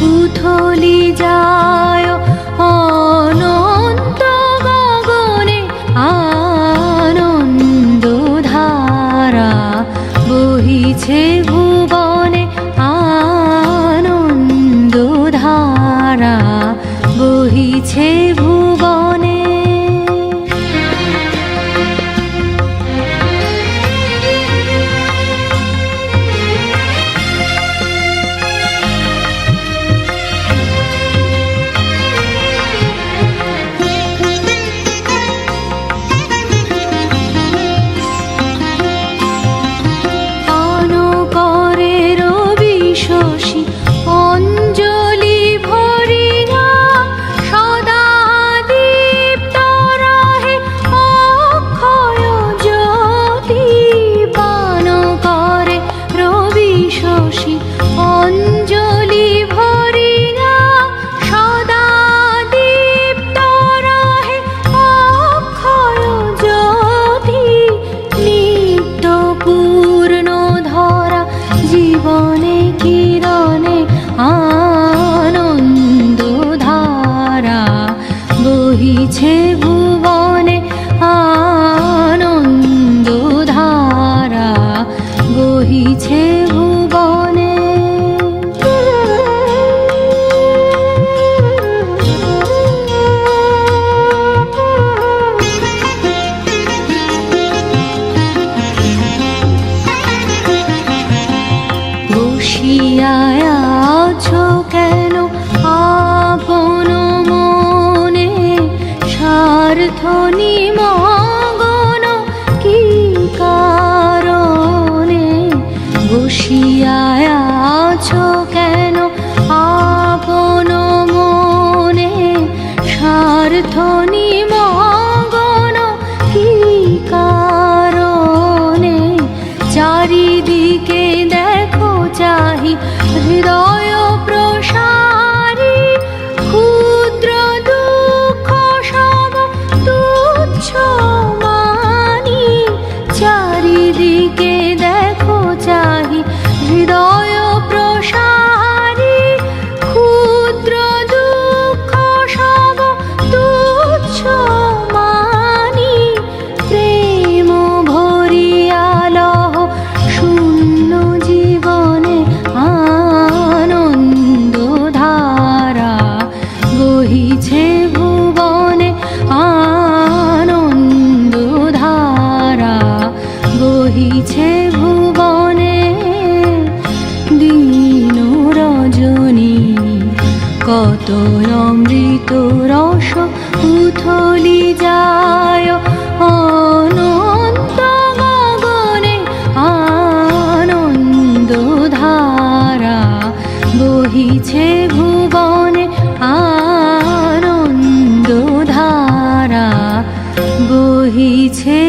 উথলি যায় অনন্ত গগনে আনন্দধারা বহিছে ভুবনে আনন্দধারা বহিছে ভুবনে। অঞ্জলি ভরিয়া সদা দীপ্ত রহে অক্ষয় জ্যোতি পান করে রবি শশী। অঞ্জলি ভরিয়া সদা দীপ্ত রহে অক্ষয় জ্যোতি নিত্য পূর্ণ ধরা জীবনে কিরণে আনন্দধারা বহিছে ভুবনে আনন্দধারা বহিছে ভুবনে। বসিয়া আছো কেন আপন মনে স্বার্থ নিমগ্ন কি কারণে? বসিয়া আছো কেন আপন মনে স্বার্থ নিমগ্ন কি কারণে? চারিদিকে দেখো চাহি হৃদয় প্রসারী ক্ষুদ্র দুঃখ সব তুচ্ছ মানি। চারিদিকে দেখো চাহি হৃদয় প্রসারী ক্ষুদ্র দুঃখ সব তুচ্ছ মানি। প্রেম ভরিয়া লহ শূন্য জীবনে আনন্দধারা বহিছে ভুবনে আনন্দধারা বহিছে ভুবনে। দিন রজনী কত অমৃত রস উথলি যায় অনন্ত গগনে আনন্দধারা বহিছে ভুবনে আনন্দধারা বহিছে